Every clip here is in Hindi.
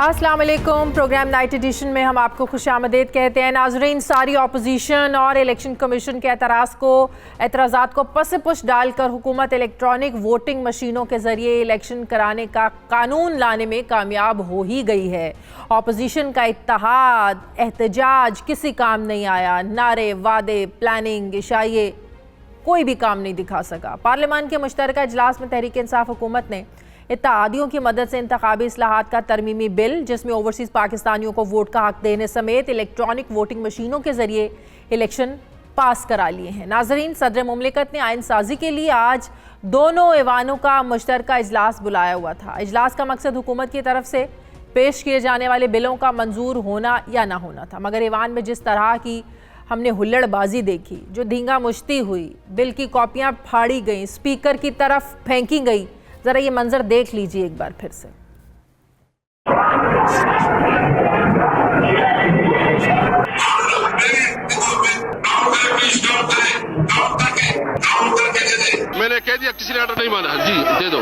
अस्सलाम वालेकुम। प्रोग्राम नाइट एडिशन में हम आपको खुशामदीद कहते हैं। नाजरीन, सारी अपोजिशन और इलेक्शन कमीशन के एतराज़ात को पस पुश डालकर हुकूमत इलेक्ट्रॉनिक वोटिंग मशीनों के ज़रिए इलेक्शन कराने का कानून लाने में कामयाब हो ही गई है। अपोजिशन का इत्तेहाद, एहतजाज किसी काम नहीं आया। नारे, वादे, प्लानिंग, इशाये कोई भी काम नहीं दिखा सका। पार्लियामान के मुश्तरका इजलास में तहरीक इंसाफ हुकूमत ने इत्तेहादियों की मदद से इंतखाबी इस्लाहात का तरमीमी बिल, जिसमें ओवरसीज़ पाकिस्तानियों को वोट का हक देने समेत इलेक्ट्रॉनिक वोटिंग मशीनों के जरिए इलेक्शन पास करा लिए हैं। नाजरीन, सदर मुमलिकत ने आइन साजी के लिए आज दोनों ऐवानों का मुश्तरका इजलास बुलाया हुआ था। इजलास का मकसद हुकूमत की तरफ से पेश किए जाने वाले बिलों का मंजूर होना या ना होना था, मगर ऐवान में जिस तरह की हमने हुल्लड़बाजी देखी, जो धींगा मुश्ती हुई, बिल की कॉपियाँ फाड़ी गई, स्पीकर की तरफ फेंकी गई, जरा ये मंजर देख लीजिए एक बार फिर से। मैंने कह दिया किसी ने ऑर्डर नहीं माना, जी दे दो।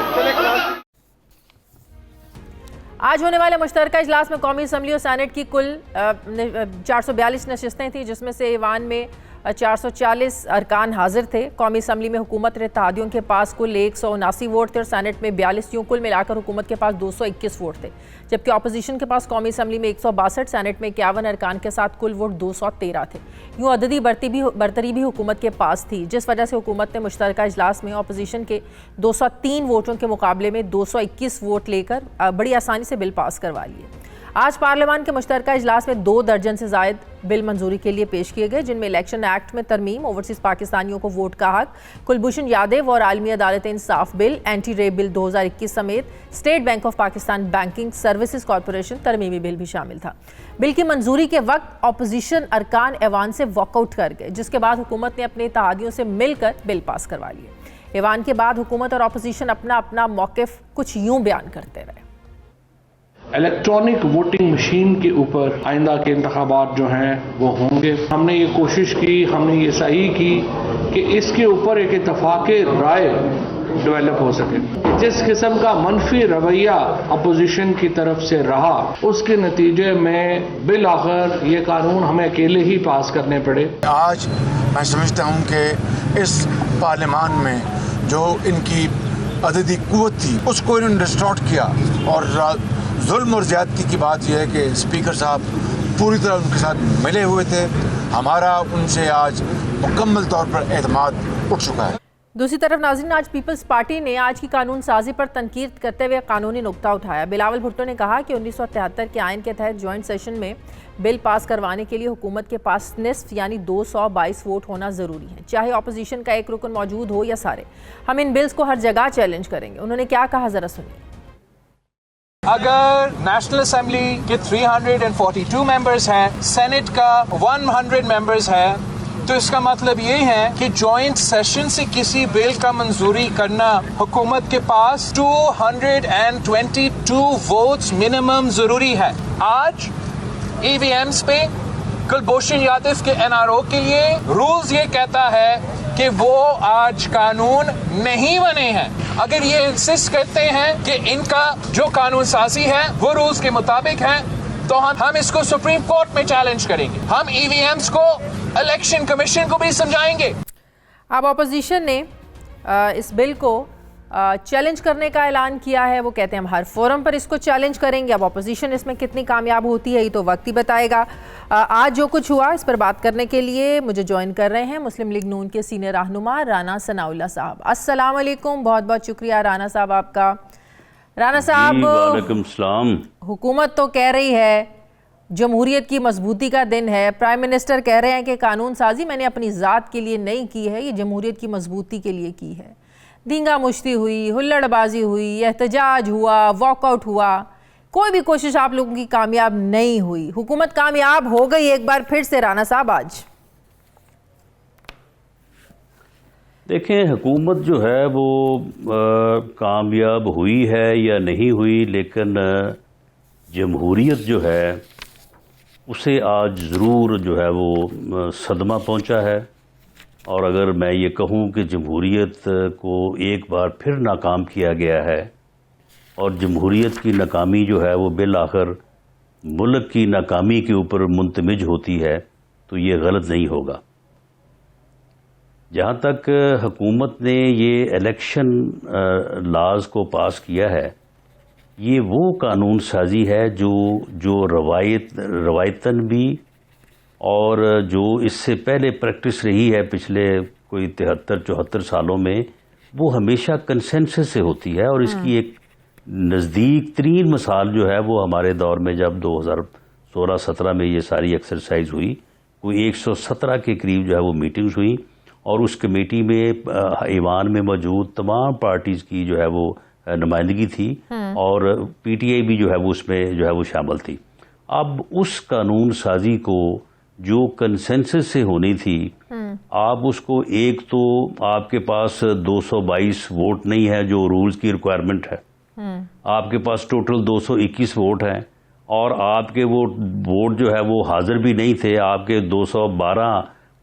आज होने वाले मुश्तरका इजलास में कौमी असम्बली और सेनेट की कुल 442 नशिस्तें थी, जिसमें से ईवान में 440 अरकान हाजिर थे। कौमी असम्बली में हुकूमत इत्तेहादियों के पास कुल 179 वोट थे और सेनेट में 42। यूँ कुल मिलाकर हुकूमत के पास 221 वोट थे, जबकि अपोजिशन के पास कौमी असम्बली में 162, सेनेट में 51 अरकान के साथ कुल वोट 213 थे। यूँ अददी बरतरी भी हुकूमत के पास थी, जिस वजह से हुकूमत ने मुश्तरका इजलास में अपोजिशन के 203 वोटों के मुकाबले में 221 वोट लेकर बड़ी आसानी से बिल पास करवा लिए। आज पार्लियामान के मुश्तरका इजलास में 2 दर्जन से जायद बिल मंजूरी के लिए पेश किए गए, जिनमें इलेक्शन एक्ट में तरमीम, ओवरसीज़ पाकिस्तानियों को वोट का हक, कुलभूषण यादव और आलमी अदालत इंसाफ बिल, एंटी रेप बिल 2021 समेत state bank of Pakistan banking services corporation तरमीमी बिल भी शामिल था। बिल की मंजूरी के वक्त अपोजिशन अरकान ऐवान से वॉकआउट कर गए, जिसके बाद हुकूमत ने अपने इत्तेहादियों से मिलकर बिल पास करवा लिए। ऐवान के बाद हुकूमत और अपोजिशन अपना अपना मौक़िफ़ कुछ यूँ बयान करते रहे। इलेक्ट्रॉनिक वोटिंग मशीन के ऊपर आइंदा के इंतखाबात जो हैं वो होंगे। हमने ये कोशिश की, हमने ये सही की कि इसके ऊपर एक इत्तफाक राय डेवलप हो सके। जिस किस्म का मनफी रवैया अपोजिशन की तरफ से रहा, उसके नतीजे में बिल आखिर ये कानून हमें अकेले ही पास करने पड़े। आज मैं समझता हूँ कि इस पार्लियामान में जो इनकी अददी कुव्वत थी उसको इन्होंने डिस्टॉर्ट किया, और जुल्म और ज़्यादती की बात यह है कि स्पीकर साहब पूरी तरह उनके साथ मिले हुए थे। हमारा उनसे आज मुकम्मल तौर पर एतमाद उठ चुका है। दूसरी तरफ नाज़रीन, आज पीपल्स पार्टी ने आज की कानून साजी पर तनकीद करते हुए कानूनी नुक्ता उठाया। बिलावल भुट्टो ने कहा कि 1973 के आइन के तहत जॉइंट सेशन में बिल पास करवाने के लिए हुकूमत के पास निस्फ यानी 222 वोट होना ज़रूरी है, चाहे अपोजिशन का एक रुकन मौजूद हो या सारे। हम इन बिल्स को हर जगह चैलेंज करेंगे। उन्होंने क्या कहा, ज़रा सुनिए। अगर नेशनल असेंबली के 342 मेंबर्स हैं, सेनेट का 100 मेंबर्स है, तो इसका मतलब ये है कि जॉइंट सेशन से किसी बिल का मंजूरी करना हुकूमत के पास 222 वोट्स मिनिमम जरूरी है। आज ईवीएम्स पे कुलभूषण यादव के एनआरओ के लिए रूल्स ये कहता है कि वो आज कानून नहीं बने हैं। अगर ये इंसिस्ट करते हैं कि इनका जो कानून साजी है वो रूल्स के मुताबिक है, तो हम इसको सुप्रीम कोर्ट में चैलेंज करेंगे। हम ईवीएम्स को इलेक्शन कमीशन को भी समझाएंगे। अब अपोजिशन ने इस बिल को चैलेंज करने का ऐलान किया है। वो कहते हैं हम हर फोरम पर इसको चैलेंज करेंगे। अब अपोजिशन इसमें कितनी कामयाब होती है ये तो वक्त ही बताएगा। आज जो कुछ हुआ इस पर बात करने के लिए मुझे ज्वाइन कर रहे हैं मुस्लिम लीग नून के सीनियर रहनुमा राना सनाउल्लाह साहब। अस्सलाम वालेकुम, बहुत बहुत शुक्रिया राना साहब आपका। राना साहब, वालेकुम सलाम। हुकूमत तो कह रही है जमहूरियत की मजबूती का दिन है, प्राइम मिनिस्टर कह रहे हैं कि कानून साजी मैंने अपनी ज़ात के लिए नहीं की है, ये जमहूरियत की मजबूती के लिए की है। धींगा मुश्ती हुई, हुल्लड़बाजी हुई, एहतजाज हुआ, वॉकआउट हुआ, कोई भी कोशिश आप लोगों की कामयाब नहीं हुई। हुकूमत कामयाब हो गई एक बार फिर से राना साहब आज। देखें, हुकूमत जो है वो कामयाब हुई है या नहीं हुई, लेकिन जमहूरियत जो है उसे आज ज़रूर जो है वो सदमा पहुंचा है। और अगर मैं ये कहूँ कि जमहूरियत को एक बार फिर नाकाम किया गया है और जमहूरियत की नाकामी जो है वो बिल आखिर मुल्क की नाकामी के ऊपर मुंतमिज होती है तो ये गलत नहीं होगा। जहाँ तक हुकूमत ने ये इलेक्शन लॉज को पास किया है, ये वो कानून साजी है जो रवायतन भी और जो इससे पहले प्रैक्टिस रही है पिछले कोई 73-74 सालों में, वो हमेशा कंसेंसस से होती है। और इसकी एक नज़दीक तरीन मिसाल जो है वो हमारे दौर में जब 2016-17 में ये सारी एक्सरसाइज हुई, कोई 117 के करीब जो है वो मीटिंग्स हुई और उस कमेटी में ईवान में मौजूद तमाम पार्टीज़ की जो है वो नुमाइंदगी थी और पीटीआई भी जो है वो उसमें जो है वो शामिल थी। अब उस कानून साजी को जो कंसेंसस से होनी थी, आप उसको, एक तो आपके पास 222 वोट नहीं है जो रूल्स की रिक्वायरमेंट है, आपके पास टोटल 221 वोट हैं और आपके वो वोट जो है वो हाजिर भी नहीं थे, आपके 212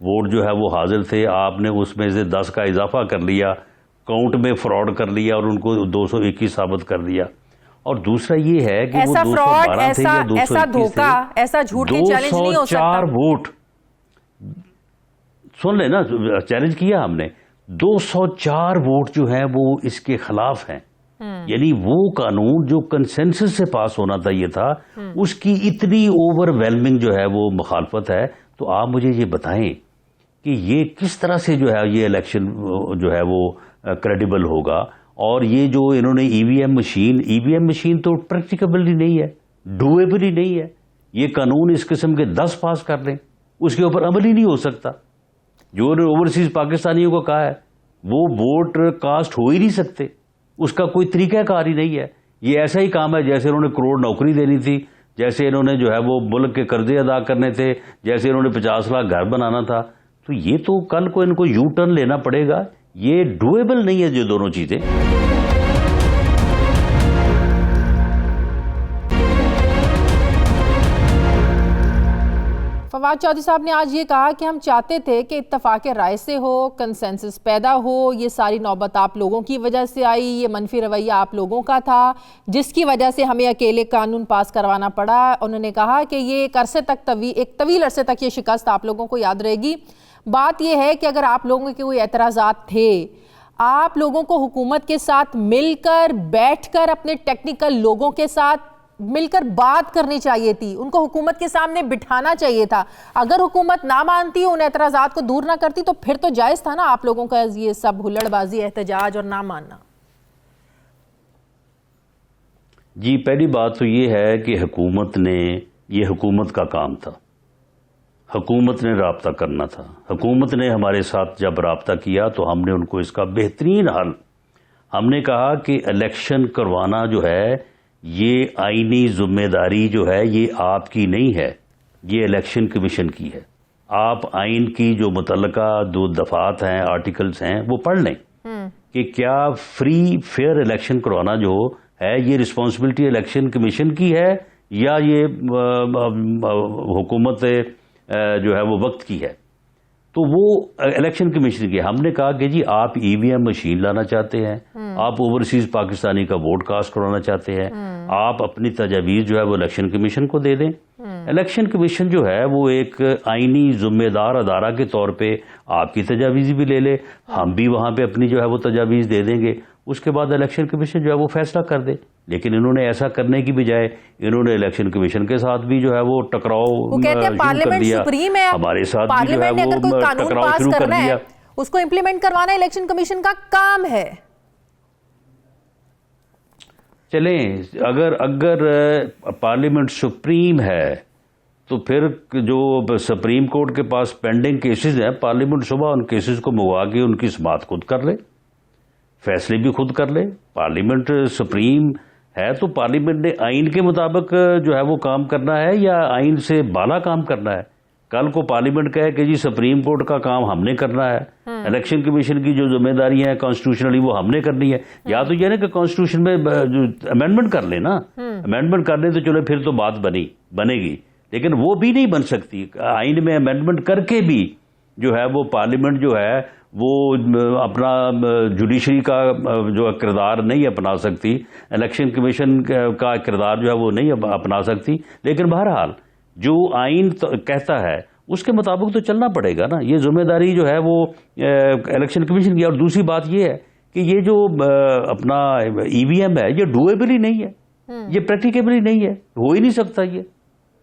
वोट जो है वो हाजिर थे, आपने उसमें से 10 का इजाफा कर लिया, काउंट में फ्रॉड कर लिया और उनको 221 साबित कर दिया। और दूसरा ये है कि ऐसा वो फ्रॉड, 212 थे या 221 ऐसा धोखा, ऐसा झूठ के चैलेंज नहीं हो सकता। 204 वोट, सुन लेना, चैलेंज किया हमने, 204 वोट जो है वो इसके खिलाफ हैं। यानी वो कानून जो कंसेंसस से पास होना चाहिए था, उसकी इतनी ओवरवेलमिंग जो है वो मुखालफत है। तो आप मुझे ये बताएं कि ये किस तरह से जो है ये इलेक्शन जो है वो क्रेडिबल होगा। और ये जो इन्होंने ईवीएम मशीन तो प्रैक्टिकेबल ही नहीं है, डूएबल ही नहीं है। ये कानून इस किस्म के 10 पास कर लें, उसके ऊपर अमल ही नहीं हो सकता। जो ओवरसीज पाकिस्तानियों को कहा है वो वोट कास्ट हो ही नहीं सकते, उसका कोई तरीकाकार ही नहीं है। ये ऐसा ही काम है जैसे इन्होंने करोड़ नौकरी देनी थी, जैसे इन्होंने जो है वो मुल्क के कर्जे अदा करने थे, जैसे इन्होंने 50 लाख घर बनाना था। तो ये तो कल को इनको यू टर्न लेना पड़ेगा, ये डूएबल नहीं है जो दोनों चीजें। फवाद चौधरी साहब ने आज ये कहा कि हम चाहते थे कि इत्तफाक राय से हो, कंसेंसस पैदा हो। ये सारी नौबत आप लोगों की वजह से आई, ये मनफी रवैया आप लोगों का था जिसकी वजह से हमें अकेले कानून पास करवाना पड़ा। उन्होंने कहा कि ये एक तवील अरसे तक ये शिकस्त आप लोगों को याद रहेगी। बात यह है कि अगर आप लोगों के कोई एतराज़ात थे, आप लोगों को हुकूमत के साथ मिलकर बैठकर अपने टेक्निकल लोगों के साथ मिलकर बात करनी चाहिए थी, उनको हुकूमत के सामने बिठाना चाहिए था। अगर हुकूमत ना मानती, उन एतराज़ात को दूर ना करती, तो फिर तो जायज़ था ना आप लोगों का ये सब हुल्लड़बाजी, एहतजाज और ना मानना। जी, पहली बात तो ये है कि ये हुकूमत का काम था, हुकूमत ने राब्ता करना था। हुकूमत ने हमारे साथ जब राब्ता किया तो हमने उनको इसका बेहतरीन हल, हमने कहा कि इलेक्शन करवाना जो है ये आईनी जिम्मेदारी जो है ये आपकी नहीं है, ये इलेक्शन कमीशन की है। आप आइन की जो मुतल्लका 2 दफात हैं, आर्टिकल्स हैं, वो पढ़ लें कि क्या फ्री फेयर इलेक्शन करवाना जो है ये रिस्पॉन्सिबिलिटी इलेक्शन कमीशन की है या ये हुकूमत जो है वो वक्त की है। तो वो इलेक्शन कमीशन की। हमने कहा कि जी आप ईवीएम मशीन लाना चाहते हैं, आप ओवरसीज पाकिस्तानी का वोट कास्ट करवाना चाहते हैं, आप अपनी तजावीज़ जो है वो इलेक्शन कमीशन को दे दें। इलेक्शन कमीशन जो है वो एक आईनी जिम्मेदार अदारा के तौर पे आपकी तजावीज़ भी ले ले, हम भी वहाँ पे अपनी जो है वो तजावीज़ दे देंगे, उसके बाद इलेक्शन कमीशन जो है वो फैसला कर दे। लेकिन इन्होंने ऐसा करने की बजाय इन्होंने इलेक्शन कमीशन के साथ भी जो है वो टकराव शुरू कर दिया, हमारे साथ भी जो है वो टकराव शुरू कर दिया। उसको इम्प्लीमेंट करवाना इलेक्शन कमीशन का काम है। चलें, अगर पार्लियामेंट सुप्रीम है तो फिर जो सुप्रीम कोर्ट के पास पेंडिंग केसेस हैं, पार्लियामेंट सुबह उन केसेस को मंगवा के उनकी समाअत खुद कर ले, फैसले भी खुद कर ले। पार्लियामेंट सुप्रीम है तो पार्लियामेंट ने आइन के मुताबिक जो है वो काम करना है या आइन से बाला काम करना है। कल को पार्लियामेंट कहे कि जी सुप्रीम कोर्ट का काम हमने करना है, इलेक्शन कमीशन की जो जिम्मेदारी है कॉन्स्टिट्यूशनली वो हमने करनी है, या तो ये ना कि कॉन्स्टिट्यूशन में जो अमेंडमेंट कर ले ना, अमेंडमेंट कर ले तो चलो फिर तो बात बनेगी, लेकिन वो भी नहीं बन सकती। आइन में अमेंडमेंट करके भी जो है वो पार्लियामेंट जो है वो अपना जुडिशरी का जो किरदार नहीं अपना सकती, इलेक्शन कमीशन का किरदार जो है वो नहीं अपना सकती, लेकिन बहरहाल जो आइन कहता है उसके मुताबिक तो चलना पड़ेगा ना। ये जिम्मेदारी जो है वो इलेक्शन कमीशन की। और दूसरी बात ये है कि ये जो अपना ईवीएम है ये डुएबल ही नहीं है, ये प्रैक्टिकेबल ही नहीं है, हो ही नहीं सकता।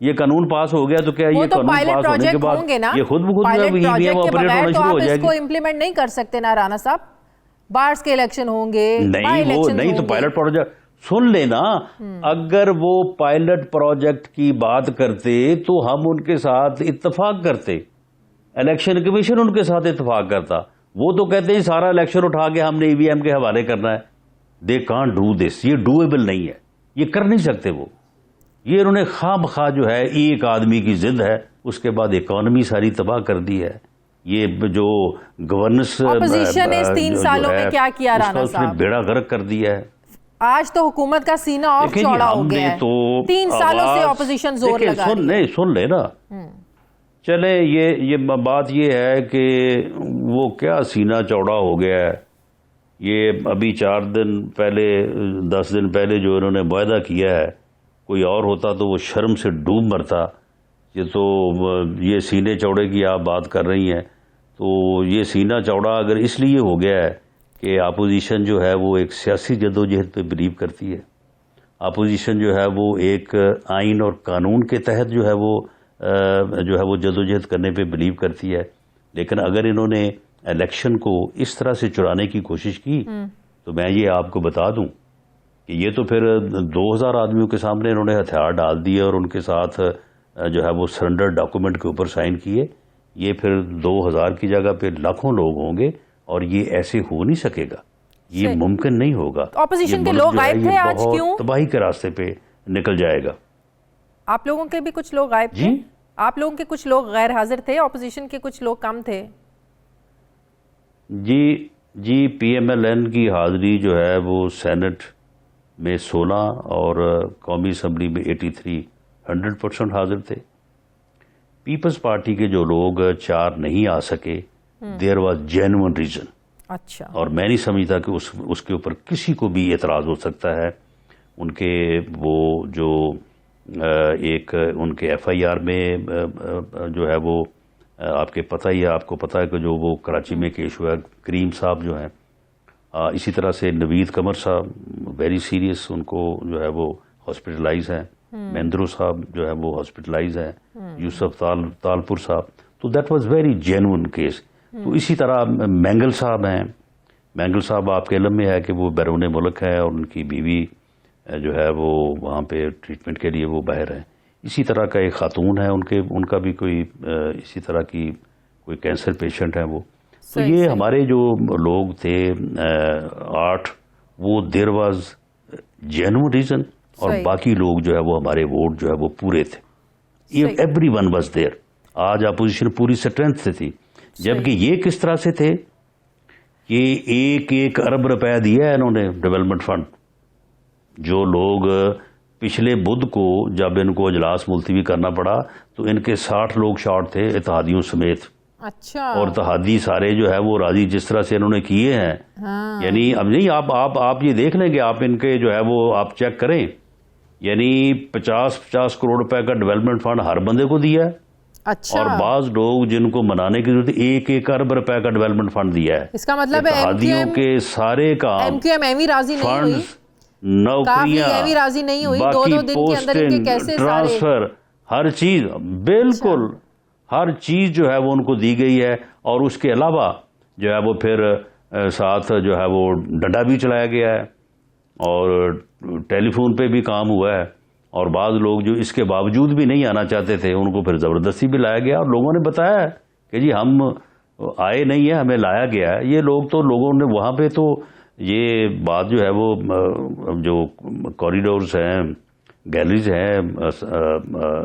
ये कानून पास हो गया तो क्या ये तो कानून पास होने के बाद ये खुद ब खुद ईवीएम ऑपरेट होना शुरू हो जाएगी? इसको इम्प्लीमेंट नहीं कर सकते ना राणा साहब? बार्स के इलेक्शन होंगे, नहीं तो पायलट प्रोजेक्ट सुन लेना। अगर वो पायलट प्रोजेक्ट की बात करते तो हम उनके साथ इत्तेफाक करते, इलेक्शन कमीशन उनके साथ इत्तेफाक करता। वो तो कहते हैं सारा इलेक्शन उठा के हमने ईवीएम के हवाले करना है। दे कांट डू दिस, ये डूएबल नहीं है, ये कर नहीं सकते वो। ये इन्होंने खामखा जो है एक आदमी की जिद है, उसके बाद इकोनॉमी सारी तबाह कर दी है। ये जो गवर्नेंस ऑपोजिशन ने इस 3 सालों में क्या किया राणा साहब? बेड़ा गर्क कर दिया है। आज तो हुकूमत का सीना ऑफ चौड़ा हो गया है। तो 3 सालों से ऑपोजिशन जोर लगा रही है। सुन ले ना, चले ये बात ये है कि वो क्या सीना चौड़ा हो गया है। ये अभी 4 दिन पहले 10 दिन पहले जो इन्होंने वायदा किया है, कोई और होता तो वो शर्म से डूब मरता। ये तो ये सीने चौड़े की आप बात कर रही हैं, तो ये सीना चौड़ा अगर इसलिए हो गया है कि अपोजिशन जो है वो एक सियासी जदोजहद पे बिलीव करती है। अपोजिशन जो है वो एक आइन और कानून के तहत जो है वो जदोजहद करने पे बिलीव करती है। लेकिन अगर इन्होंने इलेक्शन को इस तरह से चुराने की कोशिश की तो मैं ये आपको बता दूं कि ये तो फिर 2000 आदमियों के सामने इन्होंने हथियार डाल दिए और उनके साथ जो है वो सरेंडर डॉक्यूमेंट के ऊपर साइन किए। ये फिर 2000 की जगह पे लाखों लोग होंगे और ये ऐसे हो नहीं सकेगा, ये मुमकिन नहीं होगा। ऑपोजिशन के लोग गायब थे आज, क्यों? तबाही के रास्ते पे निकल जाएगा। आप लोगों के भी कुछ लोग गायब थे? आप लोगों के कुछ लोग गैर हाजिर थे, ऑपोजिशन के कुछ लोग कम थे? जी पीएमएलएन की हाजिरी जो है वो सेनेट में 16 और कौमी असम्बली में 83 100% हाजिर थे। पीपल्स पार्टी के जो लोग 4 नहीं आ सके, देयर वाज जेन्युइन रीजन। अच्छा। और मैं नहीं समझता कि उसके ऊपर किसी को भी एतराज हो सकता है। उनके वो जो एक उनके एफआईआर में जो है वो आपको पता है कि जो वो कराची में केस हुआ, करीम साहब जो हैं, इसी तरह से नवीद कमर साहब वेरी सीरियस, उनको जो है वो हॉस्पिटलाइज हैं। महेंद्रो साहब जो है वो हॉस्पिटलाइज हैं, यूसुफ तालपुर साहब, तो that was very genuine case. तो इसी तरह मैंगल साहब हैं। मैंगल साहब आपके इल्म में है कि वो बैरून मुल्क है और उनकी बीवी जो है वो वहाँ पे ट्रीटमेंट के लिए वो बाहर है। इसी तरह का एक खातून है, उनका भी कोई इसी तरह की कोई कैंसर पेशेंट है वो। तो ये हमारे जो लोग थे 8, वो देयर वाज जेन्युइन रीजन, और बाकी लोग जो है वो हमारे वोट जो है वो पूरे थे। Everyone was there. आज अपोजिशन पूरी स्ट्रेंथ से थी, जबकि ये किस तरह से थे कि 1 अरब रुपया दिया है इन्होंने डेवलपमेंट फंड। जो लोग पिछले बुध को जब इनको इजलास मुलतवी करना पड़ा तो इनके 60 लोग शॉर्ट थे, इत्तेहादियों समेत। अच्छा। और इत्तेहादी सारे जो है वो राजी जिस तरह से इन्होंने किए हैं। हाँ। यानी अब नहीं, आप ये देख लेंगे, आप इनके जो है वो आप चेक करें, यानी 50 करोड़ रुपए का डेवलपमेंट फंड हर बंदे को दिया है। अच्छा। और बाज लोग जिनको मनाने की जरूरत 1 अरब रुपए का डेवलपमेंट फंड दिया है। इसका मतलब इत्तेहादियों के सारे काम, एमक्यूएम राजी नहीं हुई, नौकरियां, राजी नहीं हुई, बाकी 2-2 दिन के अंदर इनके कैसे ट्रांसफर, हर चीज बिल्कुल हर चीज जो है वो उनको दी गई है। और उसके अलावा जो है वो फिर साथ जो है वो डंडा भी चलाया गया है और टेलीफोन पे भी काम हुआ है। और बाद लोग जो इसके बावजूद भी नहीं आना चाहते थे उनको फिर ज़बरदस्ती भी लाया गया, और लोगों ने बताया कि जी हम आए नहीं है, हमें लाया गया है। ये लोग तो लोगों ने वहाँ पे तो ये बात जो है वो जो कॉरिडोर्स हैं, गैलरीज हैं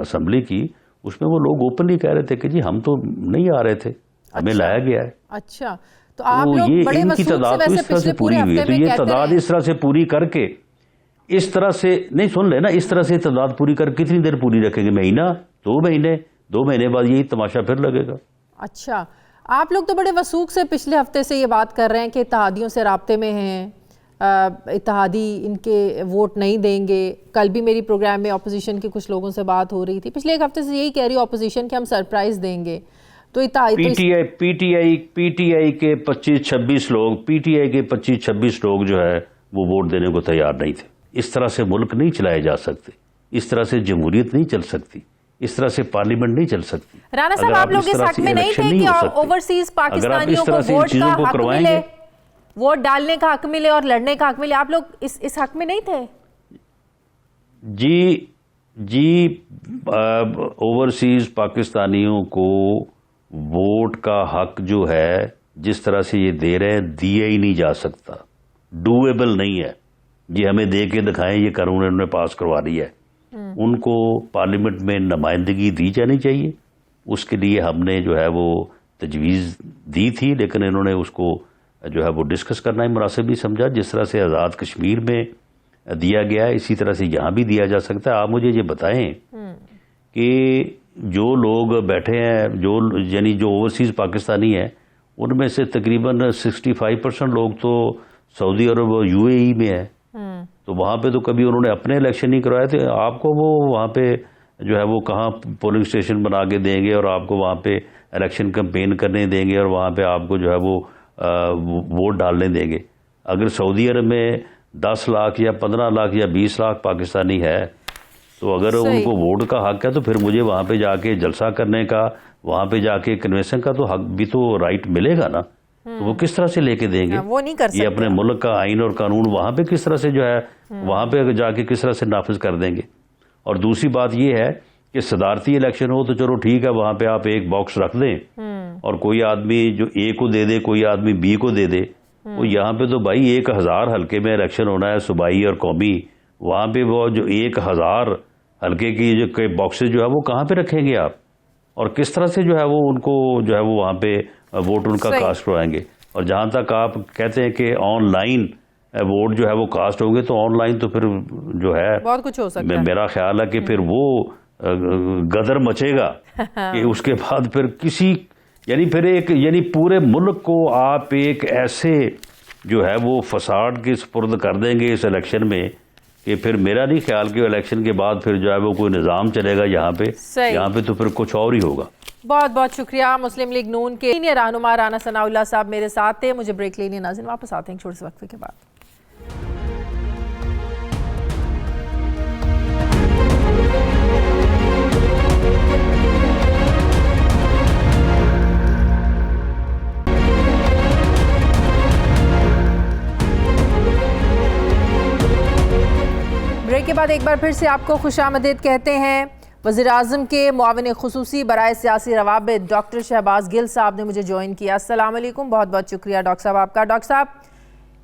असम्बली की, उसमें वो लोग ओपनली कह रहे थे कि जी हम तो नहीं आ रहे थे, हमें लाया गया है। अच्छा। तो आप लोग बड़े इनकी तादाद तो इस तरह से पूरी हुई है, तो ये तादाद इस तरह से पूरी करके इस तरह से नहीं, सुन लेना, इस तरह से तादाद पूरी कर कितनी देर पूरी रखेंगे? महीना, 2 महीने, 2 महीने बाद यही तमाशा फिर लगेगा। अच्छा, आप लोग तो बड़े वसूख से पिछले हफ्ते से ये बात कर रहे हैं कि इत्तेहादियों से राब्ते में हैं, इत्तेहादी इनके वोट नहीं देंगे। कल भी मेरी प्रोग्राम में अपोजिशन के कुछ लोगों से बात हो रही थी, पिछले एक हफ्ते से यही कह रही है अपोजिशन कि हम सरप्राइज देंगे। तो पीटीआई के 25-26 लोग, पीटीआई के 25-26 लोग जो है वो वोट देने को तैयार नहीं थे। इस तरह से मुल्क नहीं चलाए जा सकते, इस तरह से जमहूरियत नहीं चल सकती, इस तरह से पार्लियामेंट नहीं चल सकती। राणा साहब, आप लोग इस हक में नहीं थे कि ओवरसीज पाकिस्तानियों को वोट का हक मिले, वोट डालने का हक मिले और लड़ने का हक मिले? आप लोग इस हक में नहीं थे? जी, ओवरसीज पाकिस्तानियों को वोट का हक जो है जिस तरह से ये दे रहे हैं, दिया ही नहीं जा सकता, डूएबल नहीं है। ये हमें दे के दिखाएं, ये कानून इन्होंने पास करवा दिया है। उनको पार्लियामेंट में नुमाइंदगी दी जानी चाहिए, उसके लिए हमने जो है वो तजवीज़ दी थी, लेकिन इन्होंने उसको जो है वो डिस्कस करना ही मुनासिब नहीं समझा। जिस तरह से आज़ाद कश्मीर में दिया गया है, इसी तरह से यहाँ भी दिया जा सकता है। आप मुझे ये बताएं कि जो लोग बैठे हैं, जो ओवरसीज पाकिस्तानी हैं, उनमें से तकरीबन 65% लोग तो सऊदी अरब और यूएई में है। तो वहाँ पे तो कभी उन्होंने अपने इलेक्शन नहीं करवाए थे। आपको वो वहाँ पे जो है वो कहाँ पोलिंग स्टेशन बना के देंगे और आपको वहाँ पे इलेक्शन कैंपेन करने देंगे और वहाँ पे आपको जो है वो वोट डालने देंगे? अगर सऊदी अरब में 10 लाख या 15 लाख या 20 लाख पाकिस्तानी है, तो अगर उनको वोट का हक है तो फिर मुझे वहाँ पे जाके जलसा करने का, वहाँ पे जाके कन्वेंशन का तो हक भी तो राइट मिलेगा ना। तो वो किस तरह से लेके देंगे? वो नहीं कर सकते। ये अपने मुल्क का आइन और कानून वहाँ पे किस तरह से जो है वहाँ पे जाके किस तरह से नाफिज कर देंगे? और दूसरी बात ये है कि सदारती इलेक्शन हो तो चलो ठीक है, वहाँ पे आप एक बॉक्स रख दें और कोई आदमी जो ए को दे दे, कोई आदमी बी को दे दे। वो यहाँ पे तो भाई 1000 हल्के में इलेक्शन होना है, सूबाई और कौमी। वहाँ पे वो जो 1000 हल्के की जो बॉक्सेस जो है वो कहाँ पे रखेंगे आप, और किस तरह से जो है वो उनको जो है वो वहाँ पे वोट उनका कास्ट करवाएंगे? और जहाँ तक आप कहते हैं कि ऑनलाइन वोट जो है वो कास्ट होंगे, तो ऑनलाइन तो फिर जो है बहुत कुछ हो सकता है। मेरा ख्याल है कि फिर वो गदर मचेगा कि उसके बाद फिर यानी पूरे मुल्क को आप एक ऐसे जो है वो फसाड के सुपुर्द कर देंगे इस इलेक्शन में कि फिर मेरा नहीं ख्याल कि इलेक्शन के बाद फिर जो है वो कोई निज़ाम चलेगा यहाँ पे तो फिर कुछ और ही होगा। बहुत बहुत शुक्रिया। मुस्लिम लीग नून के सीनियर रहनुमा राना सनाउल्लाह साहब मेरे साथ थे। मुझे ब्रेक लेने नाज़रीन वापस आते हैं छोटे से वक्फे के बाद। ब्रेक के बाद एक बार फिर से आपको खुशामदीद कहते हैं। वज़ीर-ए-आज़म के मुआविन खुसूसी बराए सियासी रवाबित डॉक्टर शहबाज गिल साहब ने मुझे ज्वाइन किया। अस्सलाम वालेकुम, बहुत बहुत शुक्रिया डॉक्टर साहब आपका। डॉक्टर साहब,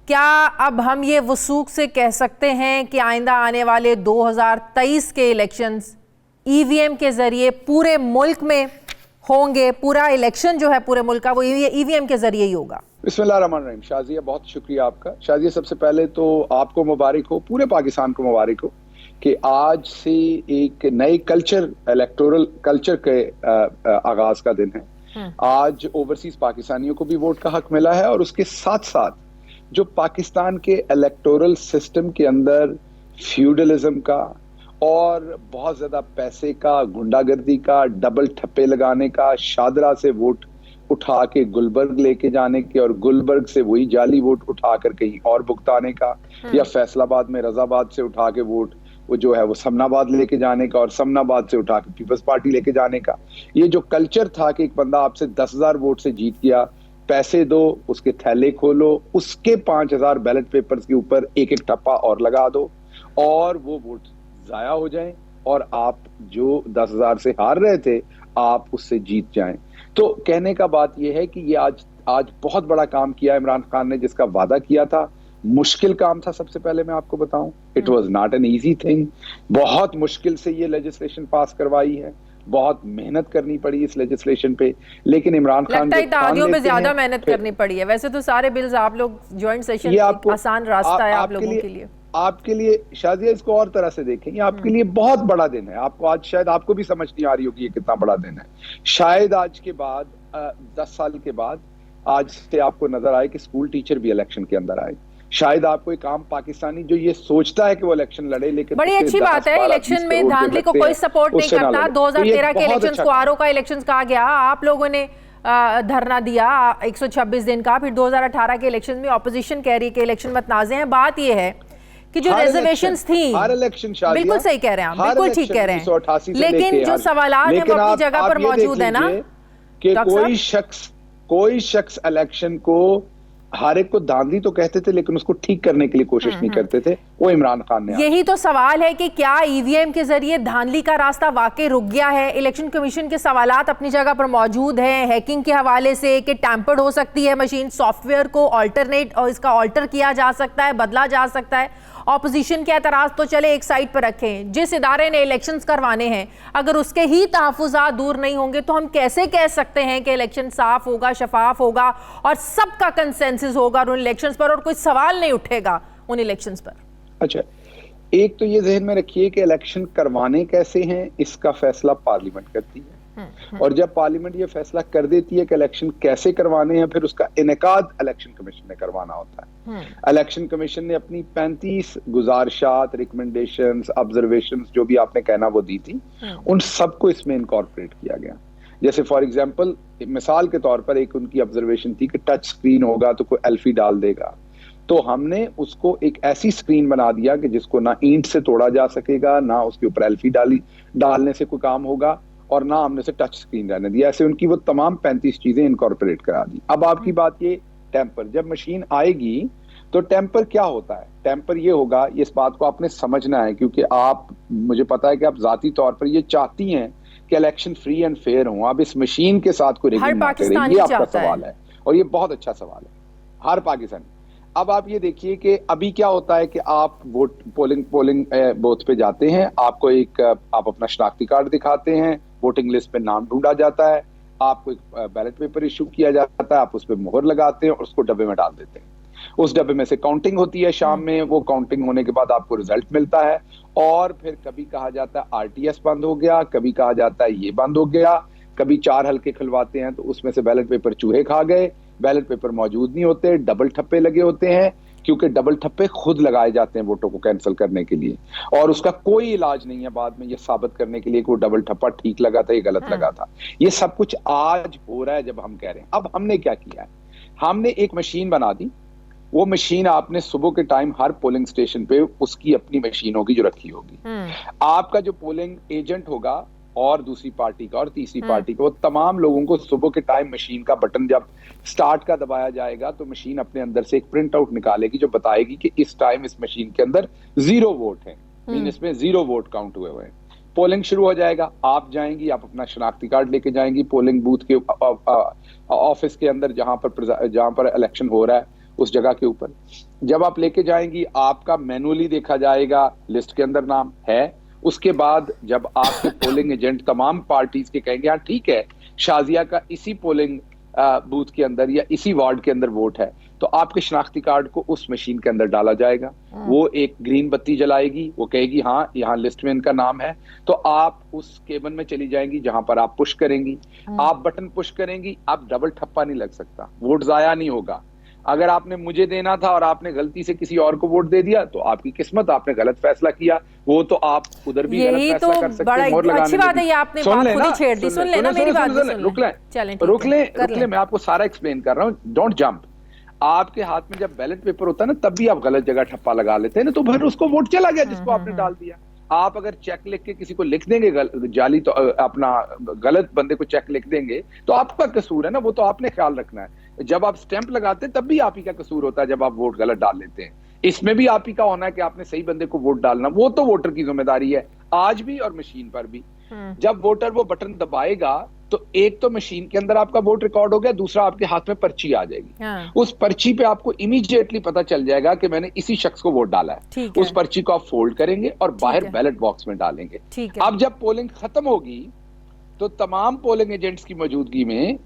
क्या अब हम ये वसूख से कह सकते हैं कि आइंदा आने वाले 2023 के इलेक्शंस ईवीएम के ज़रिए पूरे मुल्क में होंगे? पूरा इलेक्शन जो है पूरे मुल्क का वो ईवीएम के ज़रिए ही होगा? बिस्मिल्लाहिर्रहमानिर्रहीम। शाजिया, बहुत शुक्रिया आपका। शाजिया, सबसे पहले तो आपको मुबारक हो, पूरे पाकिस्तान को मुबारक हो कि आज से एक नए इलेक्टोरल कल्चर के आगाज का दिन है। आज ओवरसीज पाकिस्तानियों को भी वोट का हक मिला है और उसके साथ साथ जो पाकिस्तान के इलेक्टोरल सिस्टम के अंदर फ्यूडलिज्म का और बहुत ज्यादा पैसे का, गुंडागर्दी का, डबल ठप्पे लगाने का, शादरा से वोट उठा के गुलबर्ग लेके जाने के और गुलबर्ग से वही जाली वोट उठाकर कहीं और भुगताने का, या फैसलाबाद में रजाबाद से उठा के वोट वो जो है वो समनाबाद लेके जाने का और समनाबाद से उठा के पीपल्स पार्टी लेके जाने का, ये जो कल्चर था कि एक बंदा आपसे 10,000 वोट से जीत गया, पैसे दो, उसके थैले खोलो, उसके 5,000 बैलेट पेपर्स के ऊपर एक एक टप्पा और लगा दो और वो वोट जाया हो जाए और आप जो 10,000 से हार रहे थे आप उससे जीत जाएं। तो कहने का बात यह है कि ये आज बहुत बड़ा काम किया इमरान खान ने, जिसका वादा किया था। मुश्किल काम था, सबसे पहले मैं आपको बताऊं, it was not an easy thing. बहुत मुश्किल से ये लेजिस्लेशन पास करवाई है, बहुत मेहनत करनी पड़ी इस लेजिस्लेशन पे, लेकिन इमरान खान पे ज्यादा मेहनत करनी पड़ी है। वैसे तो सारे बिल्स आप लोग ज्वाइंट सेशन आसान रास्ता है आप लोगों के लिए। आपके लिए शाजिया, इसको और तरह से देखें, आपके लिए बहुत बड़ा दिन है। आपको आज शायद आपको भी समझ नहीं आ रही होगी ये कितना बड़ा दिन है। शायद आज के बाद 10 साल के बाद आज से आपको नजर आए कि स्कूल टीचर भी इलेक्शन के अंदर आए। शायद आपको एक आम पाकिस्तानी जो ये सोचता है कि वो इलेक्शन लड़े, लेकिन बड़ी अच्छी बात है, इलेक्शन में धांधली को कोई सपोर्ट नहीं करता। 2013 के इलेक्शंस को आरओ का इलेक्शंस कहा गया, आप लोगों ने धरना दिया 126 दिन का। फिर 2018 के इलेक्शन में ऑपोजिशन कह रही है कि इलेक्शन मतनाज़े हैं। बात ये है कि जो रिजर्वेशंस थी, हर इलेक्शन बिल्कुल सही कह रहे हैं आप, बिल्कुल ठीक कह रहे हैं, लेकिन जो सवालात हैं वो अपनी जगह पर मौजूद है ना कि कोई शख्स इलेक्शन को हर एक को धांधली तो कहते थे, लेकिन उसको ठीक करने के लिए कोशिश नहीं करते थे। वो इमरान खान ने। यही तो सवाल है कि क्या ईवीएम के जरिए धांधली का रास्ता वाकई रुक गया है? इलेक्शन कमीशन के सवालात अपनी जगह पर मौजूद हैं, हैकिंग के हवाले से कि टैंपर्ड हो सकती है मशीन, सॉफ्टवेयर को ऑल्टरनेट और इसका ऑल्टर किया जा सकता है, बदला जा सकता है। ऑपोजिशन के एतराज तो चले एक साइड पर रखें, जिस इदारे ने इलेक्शंस करवाने हैं अगर उसके ही तहफ़्फ़ुज़ात दूर नहीं होंगे तो हम कैसे कह सकते हैं कि इलेक्शन साफ होगा, शफाफ होगा और सबका कंसेंसस होगा उन इलेक्शंस पर और कोई सवाल नहीं उठेगा उन इलेक्शंस पर? अच्छा, एक तो ये ज़हन में रखिए कि इलेक्शन करवाने कैसे हैं इसका फैसला पार्लियामेंट करती है, और जब पार्लियामेंट ये फैसला कर देती है कि इलेक्शन कैसे करवाने हैं, फिर उसका इनेकाद इलेक्शन कमीशन ने करवाना होता है। इलेक्शन कमीशन ने अपनी 35 गुजारिशात, रिकमेंडेशंस, ऑब्जर्वेशंस जो भी आपने कहना वो दी थी, उन सबको इसमें इनकॉर्पोरेट किया गया। जैसे फॉर एग्जांपल, मिसाल के तौर पर एक उनकी ऑब्जर्वेशन थी कि टच स्क्रीन होगा तो कोई एल्फी डाल देगा, तो हमने उसको एक ऐसी स्क्रीन बना दिया कि जिसको ना ईंट से तोड़ा जा सकेगा, ना उसके ऊपर एल्फी डालने से कोई काम होगा, और ना हमने से टच स्क्रीन रहने दिया। ऐसे उनकी वो तमाम 35 चीजें इनकॉर्पोरेट करा दी। अब आपकी बात ये टेम्पर, जब मशीन आएगी तो टेम्पर क्या होता है? टेम्पर ये होगा, इस बात को आपने समझना है, क्योंकि आप, मुझे पता है कि आप जाती तौर पर ये चाहती हैं कि इलेक्शन फ्री एंड फेयर हो। अब इस मशीन के साथ कोई रिगिंग ना करे, ये आपका सवाल है और ये बहुत अच्छा सवाल है, हर पाकिस्तानी। अब आप ये देखिए कि अभी क्या होता है कि आप पोलिंग बूथ पे जाते हैं, आपको आप अपना शनाख्ती कार्ड दिखाते हैं, वोटिंग लिस्ट पे नाम ढूंढा जाता है, आपको एक बैलेट पेपर इशू किया जाता है, आप उस पर मोहर लगाते हैं और उसको डब्बे में डाल देते हैं। उस डब्बे में से काउंटिंग होती है शाम में, वो काउंटिंग होने के बाद आपको रिजल्ट मिलता है, और फिर कभी कहा जाता है आरटीएस बंद हो गया, कभी कहा जाता है ये बंद हो गया, कभी 4 हल्के खुलवाते हैं तो उसमें से बैलेट पेपर चूहे खा गए, बैलेट पेपर मौजूद नहीं होते, डबल ठप्पे लगे होते हैं, क्योंकि डबल ठप्पे खुद लगाए जाते हैं वोटों को कैंसिल करने के लिए, और उसका कोई इलाज नहीं है बाद में ये साबित करने के लिए कि वो डबल ठप्पा ठीक लगा था, ये गलत लगा था। ये सब कुछ आज हो रहा है जब हम कह रहे हैं। अब हमने क्या किया है, हमने एक मशीन बना दी। वो मशीन आपने सुबह के टाइम हर पोलिंग स्टेशन पे उसकी अपनी मशीन होगी जो रखी होगी। आपका जो पोलिंग एजेंट होगा और दूसरी पार्टी का और तीसरी पार्टी का, वो तमाम लोगों को सुबह के टाइम मशीन का बटन जब स्टार्ट का दबाया जाएगा तो मशीन अपने अंदर से एक प्रिंट आउट निकालेगी जो बताएगी कि इस टाइम इस मशीन के अंदर 0 वोट है, मीन इसमें 0 वोट काउंट हुए हुए हैं। पोलिंग शुरू हो जाएगा, आप जाएंगी, आप अपना शनाख्ती कार्ड लेके जाएंगी पोलिंग बूथ के ऑफिस के अंदर जहां पर इलेक्शन हो रहा है उस जगह के ऊपर। जब आप लेके जाएंगी, आपका मैनुअली देखा जाएगा, लिस्ट के अंदर नाम है। उसके बाद जब आपके पोलिंग एजेंट तमाम पार्टीज के कहेंगे हाँ ठीक है, शाजिया का इसी पोलिंग बूथ के अंदर या इसी वार्ड के अंदर वोट है, तो आपके शनाख्ती कार्ड को उस मशीन के अंदर डाला जाएगा। वो एक ग्रीन बत्ती जलाएगी, वो कहेगी हाँ यहाँ लिस्ट में इनका नाम है, तो आप उस केबिन में चली जाएंगी जहां पर आप पुश करेंगी। आप बटन पुश करेंगी, आप डबल ठप्पा नहीं लग सकता, वोट जाया नहीं होगा। अगर आपने मुझे देना था और आपने गलती से किसी और को वोट दे दिया तो आपकी किस्मत, आपने गलत फैसला किया, वो तो आप उधर भी गलत फैसला कर सकते हैं। बड़ा अच्छी बात है ये, आपने बात खुद ही छेड़ दी। सुन लेना मेरी बात, रुक ले, मैं आपको सारा एक्सप्लेन कर रहा हूँ, डोंट जंप। आपके हाथ में जब बैलेट पेपर होता है ना, तब भी आप गलत जगह ठप्पा लगा लेते हैं ना, तो फिर उसको वोट चला गया जिसको आपने डाल दिया। आप अगर चेक लिख के किसी को लिख देंगे जाली, तो अपना गलत बंदे को चेक लिख देंगे तो आपका कसूर है ना, वो तो आपने ख्याल रखना है। जब आप स्टैंप लगाते हैं तब भी आप ही का कसूर होता है जब आप वोट गलत डाल लेते हैं। इसमें भी आप ही का होना है कि आपने सही बंदे को वोट डालना, वो तो वोटर की जिम्मेदारी है आज भी और मशीन पर भी। जब वोटर वो बटन दबाएगा तो एक तो मशीन के अंदर आपका वोट रिकॉर्ड हो गया, दूसरा आपके हाथ में पर्ची आ जाएगी। उस पर्ची पे आपको इमीडिएटली पता चल जाएगा कि मैंने इसी शख्स को वोट डाला है। उस पर्ची को आप फोल्ड करेंगे और बाहर बैलेट बॉक्स में डालेंगे। अब जब पोलिंग खत्म होगी तो तमाम पोलिंग एजेंट्स की मौजूदगी में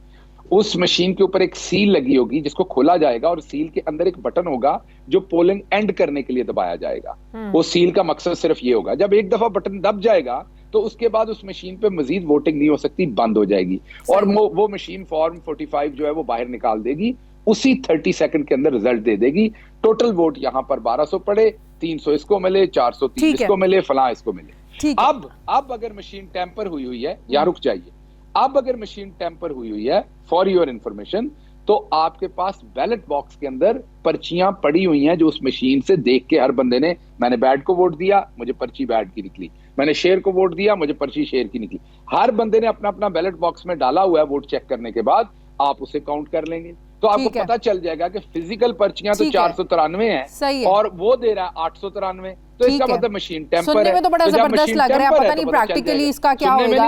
उस मशीन के ऊपर एक सील लगी होगी जिसको खोला जाएगा, और सील के अंदर एक बटन होगा जो पोलिंग एंड करने के लिए दबाया जाएगा। वो सील का मकसद सिर्फ ये होगा, जब एक दफा बटन दब जाएगा तो उसके बाद उस मशीन पे मजीद वोटिंग नहीं हो सकती, बंद हो जाएगी और वो मशीन फॉर्म 45 जो है वो बाहर निकाल देगी, उसी 30 सेकंड के अंदर रिजल्ट दे देगी। टोटल वोट यहाँ पर 1200 पड़े, 300 इसको मिले, 430 इसको मिले, फलां इसको मिले। अब अगर मशीन टेम्पर हुई है, या रुक जाइए, अब अगर मशीन टेम्पर हुई है, फॉर योर इंफॉर्मेशन, तो आपके पास बैलेट बॉक्स के अंदर पर्चियां पड़ी हुई हैं जो उस मशीन से देख के हर बंदे ने, मैंने बैड को वोट दिया, मुझे पर्ची बैड की निकली, मैंने शेर को वोट दिया, मुझे पर्ची शेर की निकली। हर बंदे ने अपना अपना बैलेट बॉक्स में डाला हुआ है, वोट चेक करने के बाद आप उसे काउंट कर लेंगे तो आपको पता चल जाएगा कि फिजिकल पर्चियां तो 493 है और वो दे रहा है 893, तो इसका मतलब मशीन टेम्पर है। सुनने में तो बड़ा जबरदस्त लग रहा है, पता नहीं प्रैक्टिकली इसका क्या होगा।